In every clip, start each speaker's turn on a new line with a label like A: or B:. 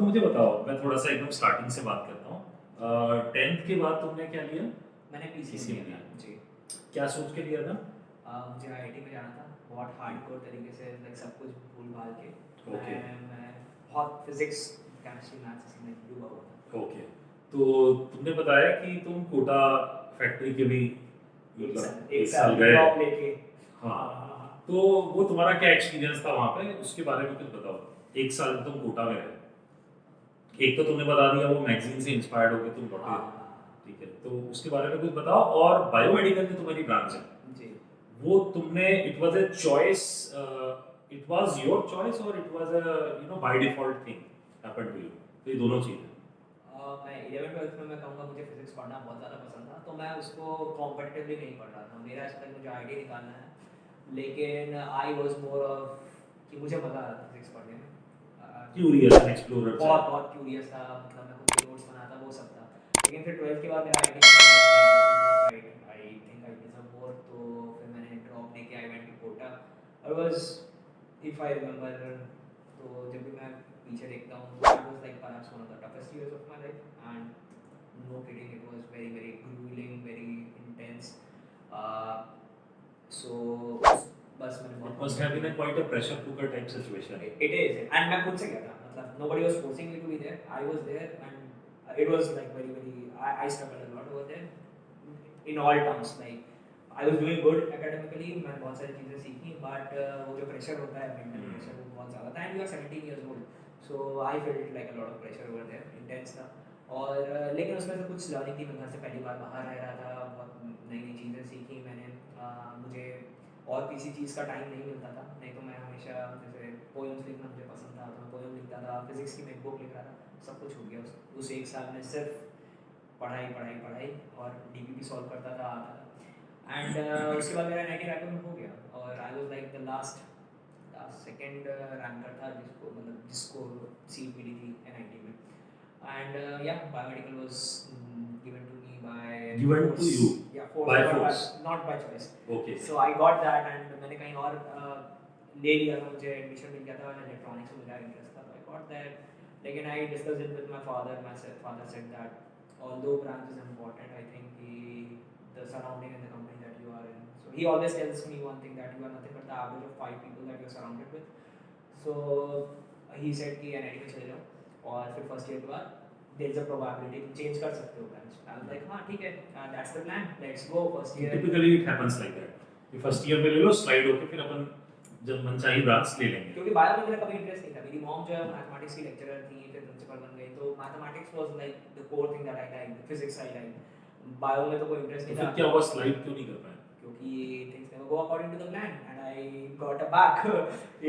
A: मुझे बताओ, मैं थोड़ा सा एकदम स्टार्टिंग से बात करता हूँ। 10th के बाद तुमने क्या लिया?
B: मैंने पीसीएम
A: PCM
B: लिया
A: लिया।
B: था जी।
A: क्या सोच के लिया था?
B: मुझे आईआईटी में जाना था, बहुत हार्डकोर तरीके से, लाइक सब कुछ भूल भाल के।
A: ओके
B: मैं बहुत फिजिक्स, केमिस्ट्री, मैथ्स इसमें डूबा हुआ था।
A: ओके। तो तुमने बताया कि तुम कोटा फैक्ट्री के भी मतलब एक साल गए।
B: ड्रॉप लेके।
A: हाँ,
B: हाँ।
A: तो वो तुम्हारा क्या एक्सपीरियंस था वहाँ पे, उसके बारे में कुछ बताओ। एक साल में तुम कोटा में रहे, एक तो तुमने बता दिया वो मैगजीन से इंस्पायर्ड होकर तुम लौटे,
B: हाँ
A: ठीक है, तो उसके बारे में कुछ बताओ। और बायोमेडिकल में तुम्हारी ब्रांच है,
B: जी।
A: वो तुमने it was a choice, it was your choice और it was a by default thing happened to you, तो ये दोनों चीजें।
B: मैं 11th-12th में मैं कहूँगा मुझे फिजिक्स पढ़ना बहुत ज़्यादा पसंद था, तो मैं उसको कॉम्पिटिटिवली नहीं पढ़ रहा था। मेरा ऐसा था कि मुझे आईडी निकालना है, लेकिन आई वाज मोर ऑफ कि मुझे मज़ा आ रहा था फिजिक्स पढ़ने में।
A: क्यूरियस एंड एक्सप्लोरर
B: बहुत बहुत क्यूरियस था, मतलब मैं खुद नोट्स बनाता, वो सब था। लेकिन फिर 12th के बाद मेरा ID right, I think I deserve more, तो फिर मैंने ड्रॉप लेके I went to Kota. I was, if I remember, तो जब भी मैं पीछे देखता हूँ, it was like perhaps one of the toughest years of my life, and no kidding, it was very very grueling, very intense. So बस मैंने
A: it
B: बहुत
A: must have been quite a pressure cooker type situation.
B: it is, and मैं खुद से गया था, मतलब nobody was forcing me to be there, I was there, and it was like very very, I struggled a lot over there in all terms, like I was doing good academically, मैंने बहुत सारी चीज़ें सीखी, but वो जो pressure होता है, mental pressure, वो बहुत ज़्यादा था, and you are 17 years old, so I felt like a lot of pressure over there, intense था। और लेकिन उसमें से कुछ लर्निंग थी, मैं घर से पहली बार बाहर रह रहा था, बहुत नई नई चीज़ें सीखी मैंने। मुझे और किसी चीज़ का टाइम नहीं मिलता था, नहीं तो मैं हमेशा, जैसे पोएम्स लिखना मुझे पसंद था, तो मैं पोएम लिखता था, फिजिक्स की मैं एक बुक लिख रहा था, सब कुछ हो गया उस एक साल में, सिर्फ पढ़ाई पढ़ाई पढ़ाई, और डीपीपी सॉल्व करता था, आता था। एंड उसके बाद मेरा एनआईटी रायपुर में हो गया, और आई was like the last second ranker था जिसको सीट मिली थी एनआईटी में। एंड या biomedical was given to me by
A: Given to
B: force.
A: you
B: Yeah, force,
A: by
B: not
A: force.
B: not by choice.
A: Okay.
B: So I got that, and मैंने कहीं और ले लिया था, मुझे एडमिशन मिल गया था, और इलेक्ट्रॉनिक्स में मेरा इंटरेस्ट था, तो आई गॉट दैट। लेकिन I discussed it with my father, father said that although branch is important, I think the surrounding and the company that you are in. So he always tells me one thing, that you are nothing but the average of 5 people that you are surrounded with. So he said कि NIT में चले जाओ, और फिर first year के बाद there is a probability तुम change कर सकते हो ब्रांच। I was like हाँ ठीक है, that's the plan, let's go first year.
A: Typically it happens like that. कि फर्स्ट ईयर में ले लो, स्लाइड होके फिर अपन जब मनचाही ब्रांच ले लेंगे।
B: क्योंकि बायो में मेरा कभी इंटरेस्ट नहीं था, मेरी मॉम जो है मैथमेटिक्स की लेक्चरर थी, फिर प्रिंसिपल बन गई, तो mathematics was like the core thing that I like, physics I like, bio में तो कोई इंटरेस्ट नहीं था।
A: फिर क्या हुआ, स्लाइड क्यों नहीं कर पाए?
B: क्योंकि things never go according to the plan, and I got a back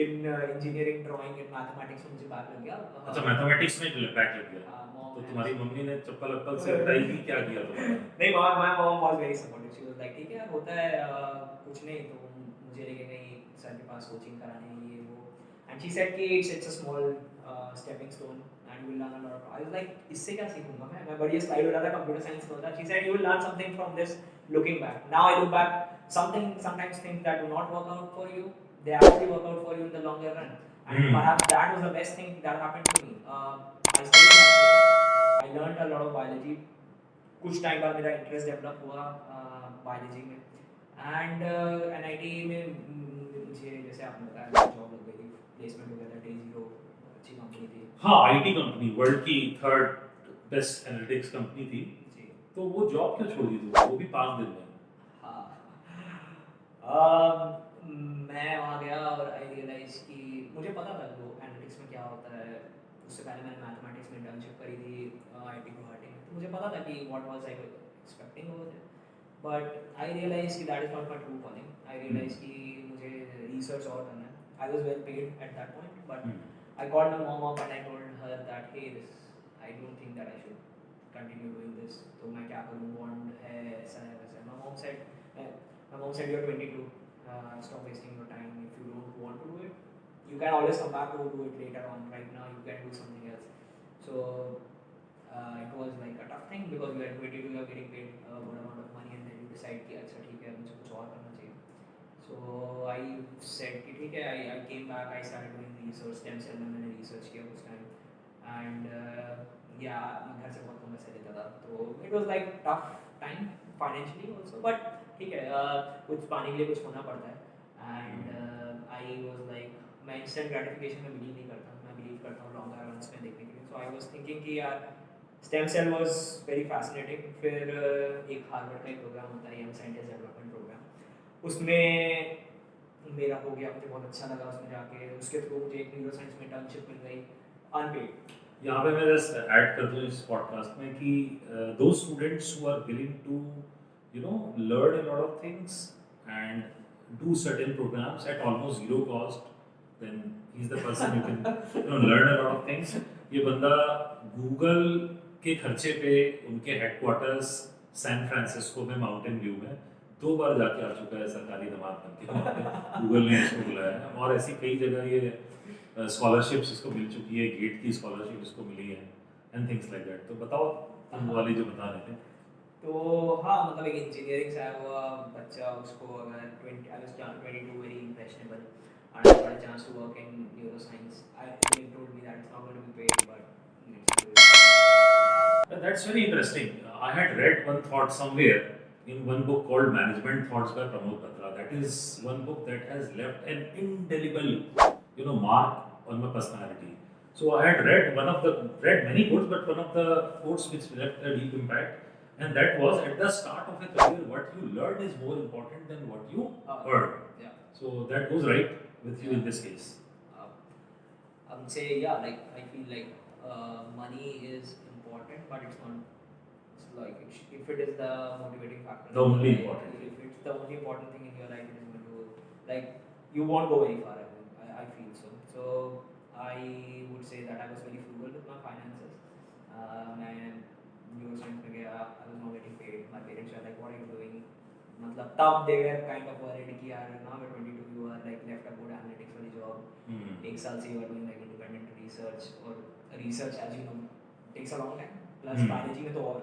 B: in engineering, drawing and mathematics में मुझे back लग गया।
A: अच्छा, मैथमेटिक्स में बैक लग गया। तो तुम्हारी मम्मी ने चप्पल अप्पल से पिटाई की, क्या किया तुम्हारा?
B: नहीं, my mom was very supportive, she was like ठीक है यार, होता है, कुछ नहीं, तो मुझे लेके गई सर के पास कोचिंग कराने, ये वो, and she said कि it's a small stepping stone and you will learn a lot of, I was like इससे क्या सीखूंगा मैं बढ़िया स्लाइड हो रहा था, कंप्यूटर साइंस में होता। She said you will learn something from this, looking back, now I look back, sometimes things that do not work out for you, they actually work out for you in the longer run, and perhaps that was the best thing that happened to me. I studied, I learned a lot of biology, कुछ time बाद मेरा interest develop हुआ biology में, and NIT में मुझे, जैसे आपने बताया, जॉब लग गई थी, प्लेसमेंट हो गया था, Day0 अच्छी कंपनी थी।
A: हाँ, आईटी कंपनी, वर्ल्ड की 3rd बेस्ट एनालिटिक्स कंपनी थी
B: जी।
A: तो वो जॉब क्यों छोड़ दी तू, वो भी 5 दिन में?
B: हाँ, मैं वहाँ गया और आई रियलाइज कि मुझे पता था वो एनालिटिक्स में क्या होता है, उससे पहले मैंने मैथमेटिक्स में इंटर्नशिप करी थी आईआईटी गुवाहाटी में, तो मुझे पता था कि what was I expecting over there, but I realise कि that is not my true calling. I realise कि मुझे रिसर्च और करना है। I was well paid at that point, but I called my mom up and I told her that hey this, I don't think that I should continue doing this, तो मैं क्या करूँ, bond है, ऐसा है वैसा है। My mom said you're 22, stop wasting your time, if you don't want to do it, you can always come back to do it later on, right now you can do something else. So it was like a tough thing, because you are 22, you are getting paid a good amount of money, and then you decide कि अच्छा ठीक है, मुझे कुछ और करना चाहिए। So I said कि ठीक है, I came back, I started doing research, stem cell में मैंने research किया उस time, and yeah, मैं घर से बहुत कम पैसे लेता था, तो it was like tough time financially also, but ठीक है, कुछ पाने के लिए कुछ होना पड़ता है, and I was like, मैं instant gratification में believe नहीं करता, मैं believe करता हूँ long runs में देखने के लिए, so I was thinking कि यार stem cell was very fascinating. फिर एक हार्वर्ड का एक प्रोग्राम होता है, यंग साइंटिस्ट डेवलपमेंट प्रोग्राम, उसमें मेरा हो गया, मुझे बहुत अच्छा लगा उसमें जाके, उसके थ्रू मुझे एक न्यूरो साइंस में इंटर्नशिप मिल गई अनपेड।
A: यहाँ पे मैं जस्ट ऐड कर दूँ इस पॉडकास्ट में कि दो students who are willing to learn a lot of things and do certain programs at almost zero cost, then he is the person you can learn a lot of things. ये बंदा Google के खर्चे पे उनके headquarters San Francisco में Mountain View में 2 बार जाके आ चुका है सरकारी दमाद करके, गूगल ने इसको बुलाया है, और ऐसी कई जगह ये स्कॉलरशिप्स इसको मिल चुकी है, गेट की स्कॉलरशिप इसको मिली है एंड थिंग्स लाइक दैट। तो बताओ तुम वाली जो बता रहे थे।
B: तो हाँ, मतलब एक इंजीनियरिंग से आया हुआ बच्चा, उसको अगर 20, I was 22, very impressionable, and I got a chance to work in neuroscience. They told me that it's not going to be paid, but let's do it.
A: That's very interesting. I had read one thought somewhere in one book called Management Thoughts by Pramod Batra. That is one book that has left an indelible, mark on my personality. So I had read many quotes, but one of the quotes which left a deep impact, and that was, at the start of a career, what you learn is more important than what you earn.
B: Yeah.
A: So that goes right with you in this case.
B: I would say, yeah, like I feel like money is important, but it's not. It's like if it is the motivating factor,
A: The only
B: like,
A: important.
B: if it's the only important thing in your life, it is going to, like, you won't go very far. I feel so. So I would say that I was very frugal with my finances. मैं neuroscience में गया, I was not getting paid. My parents were like, what are you doing? मतलब तब they were kind of worried कि यार now at 22 you are like left a good analytics वाली job, एक साल से you are doing like independent research, और research as you know takes a long time, plus biology में तो और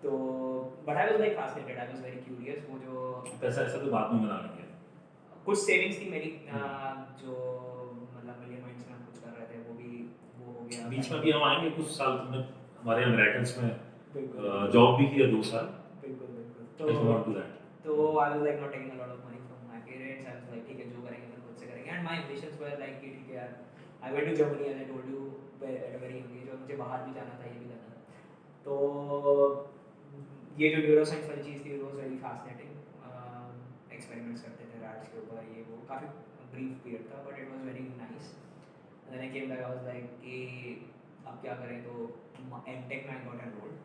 B: तो but I was like fascinated, I was very curious। वो जो
A: पैसा ऐसा तो बाद में बना लेंगे,
B: कुछ सेविंग्स थी मेरी, जो मतलब मिलियन माइंड्स में हम कुछ कर रहे थे, वो हो गया।
A: बीच में भी हम आएंगे, कुछ साल तुमने हमारे अमेरिकन्स में
B: बिल्कुल
A: जॉब भी किया 2 साल।
B: बिल्कुल बिल्कुल।
A: I just want to do that.
B: तो I was like not taking a lot of money from my parents. I was like ठीक है, जो करेंगे फिर खुद से करेंगे, and my ambitions were like कि ठीक है यार, I went to Germany as I told you at a very young age, और मुझे बाहर भी जाना था, ये भी करना था। तो ये जो न्यूरोसाइंस वाली चीज़ थी, it was very fascinating। Experiments करते थे रैट्स के ऊपर, ये वो काफ़ी ब्रीफ पीरियड था, but it was very nice। And then I came back, I was like कि अब क्या करें, तो MTech में I got enrolled।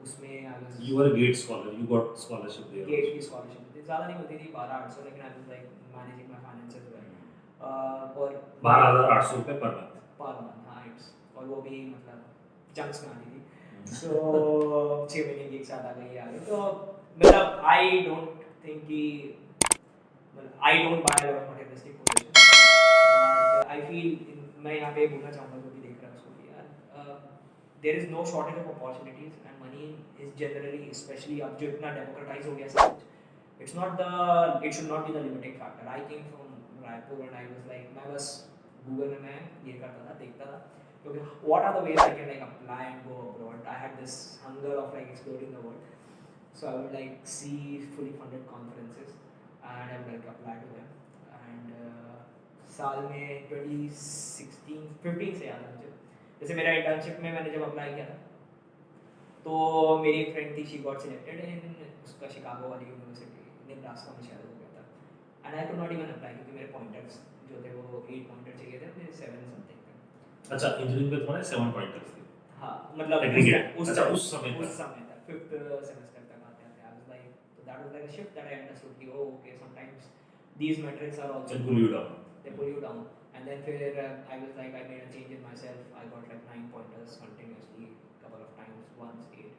B: उसमें I was
A: You were a GATE scholar. You got scholarship there.
B: GATE की scholarship थी, ज़्यादा नहीं होती थी, 12,800, लेकिन I was like managing my finances well। और
A: 12,800 रुपये पर मंथ।
B: पर मंथ, हाँ, इट्स, और वो भी मतलब चंक्स में आती थी, सो 6 महीने की एक साथ आ गई आगे। तो मतलब आई डोंट थिंक कि I don't buy a lot of materialistic position, but I feel मैं यहाँ पे बोलना चाहूँगा जो भी देख रहा है उसको कि यार there is no shortage of opportunities, and money is generally, specially अब जो इतना डेमोक्रेटाइज हो गया सब कुछ, it should not be the limiting factor। I came from Raipur and I was like, मैं बस Google में मैं ये करता था, देखता था, क्योंकि what are the ways I can like apply and go abroad। I had this hunger of like exploring the world, so I would like see fully funded conferences and I would like apply to them, and साल में 2016-15 से याद है मुझे, जैसे मेरा internship में मैंने जब अप्लाई किया था, तो मेरी एक फ्रेंड थी, शी गॉट सिलेक्टेड इन उसका शिकागो वाली यूनिवर्सिटी, नेब्रास्का में शायद हो गया था, and I could not even apply क्योंकि मेरे पॉइंटर्स जो थे वो 8 पॉइंटर चाहिए थे, मुझे 7 समथिंग थे।
A: अच्छा, इंजीनियरिंग में तुम्हारे 7 पॉइंटर्स थे?
B: हाँ, मतलब
A: एग्रीगेट।
B: उस
A: अच्छा, उस समय
B: तक 5th सेमेस्टर तक आते आते आई वाज लाइक, तो that was like a shift that I understood कि okay, sometimes these metrics are also
A: pull you down.
B: They pull you down, and then फिर I was like, I made a change in myself, I got like 9 pointers continuously, couple of times, once 8,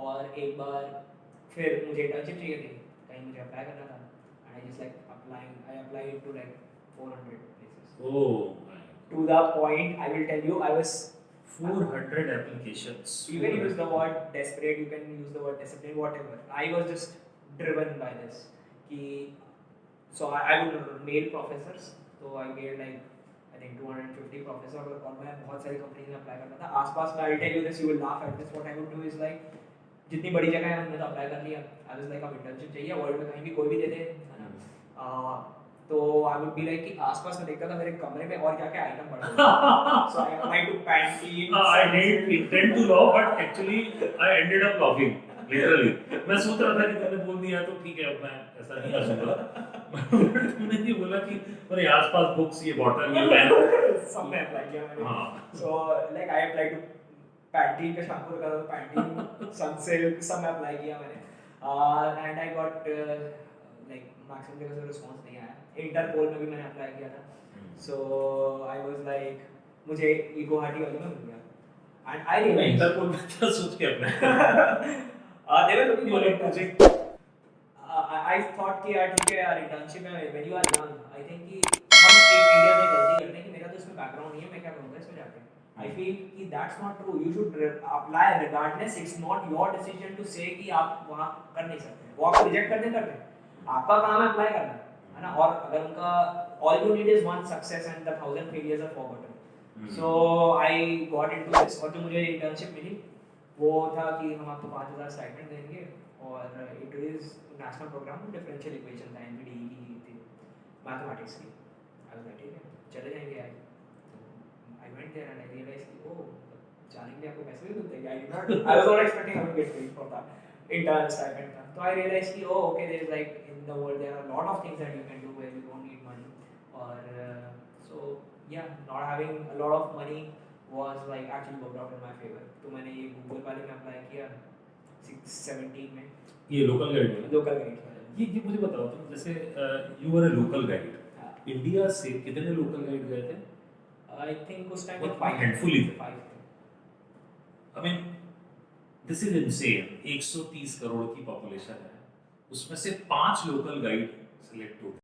B: और एक बार फिर मुझे internship चाहिए थी, कहीं मुझे apply करना था, and I just like I applied to like 400 places।
A: Oh my.
B: To the point, I will tell you, I was
A: 400 applications.
B: You can use the word desperate, you can use the word discipline, whatever। I was just driven by this कि so I would mail professors, so I mailed like I think 250 professor, और मैं बहुत सारी companies में apply करता था आसपास में. I tell you this, you will laugh at this. What I would do is like, जितनी बड़ी जगह है उनमें तो अप्लाई कर लिया. आई वाज लाइक अब इंटर्नशिप चाहिए, वर्ल्ड में कहीं भी कोई भी दे दे, है ना. तो आई वुड बी लाइक कि आसपास में देखता था मेरे कमरे में और क्या क्या आइटम पड़े हैं. So I apply to Pantene.
A: I didn't intend to laugh, but actually I ended up laughing. Literally. मैं सोच रहा था कि तुमने बोल दिया तो ठीक है, अब मैं ऐसा नहीं हंसूंगा. तुमने ये बोला कि मेरे आसपास बुक्स, ये बॉटल, ये पेन.
B: सब में अप्लाई किया मैंने.
A: हाँ.
B: So like I apply to Pantene का शैम्पू का, पैंटीन सनसिल्क, सब में अप्लाई किया मैंने. And I got like maximum जगह से रिस्पांस नहीं आया. इंटरपोल में भी मैंने अप्लाई किया था. सो आई वाज लाइक मुझे ये गुवाहाटी वाले में मिल गया. एंड आई
A: मैं
B: रियलाइज
A: इंटरपोल में क्या सोच के अपने
B: they were looking for
A: बोले
B: a
A: मुझे
B: project. I thought कि यार ठीक है यार, इंटर्नशिप में when you are young, I think कि हम एक इंडिया में गलती करते हैं कि मेरा तो इसमें बैकग्राउंड नहीं है, मैं क्या करूँगा इसमें जाके. I feel कि that's not true. You should apply regardless. It's not your decision to say कि आप वहाँ कर नहीं सकते. वो आपको रिजेक्ट कर दें. आपका काम है अप्लाई करना, है ना. और अगर उनका all you need is one success and the 1000 failures are forgotten. So I got into this. और जो मुझे इंटर्नशिप मिली वो था कि हम आपको 5000 स्टाइपेंड देंगे, और it is national program differential equation था, एनपीटीई की थी, मैथमेटिक्स की. आई वाज लाइक ठीक है चले जाएंगे यार. I went there and I realise कि ओ जाने के लिए आपको पैसे भी मिलते हैं. I was not expecting I would get paid for that intern stipend था. तो आई रियलाइज कि oh okay, there is like in the world there are lot of things that you can do where you don't need money. और so yeah, not having a lot of money was like actually worked out in my favor. तो मैंने ये Google वाले में apply किया 17 में.
A: ये local guide है.
B: लोकल गाइड वाले.
A: ये मुझे बताओ तुम, जैसे you were a local guide, India से कितने लोकल गाइड गए थे?
B: आई थिंक उस टाइम
A: What,
B: 5
A: handful ही थे?
B: 5 थे.
A: I mean, this is insane. 130 crore की पॉपुलेशन है, उसमें से 5 लोकल गाइड सिलेक्ट होते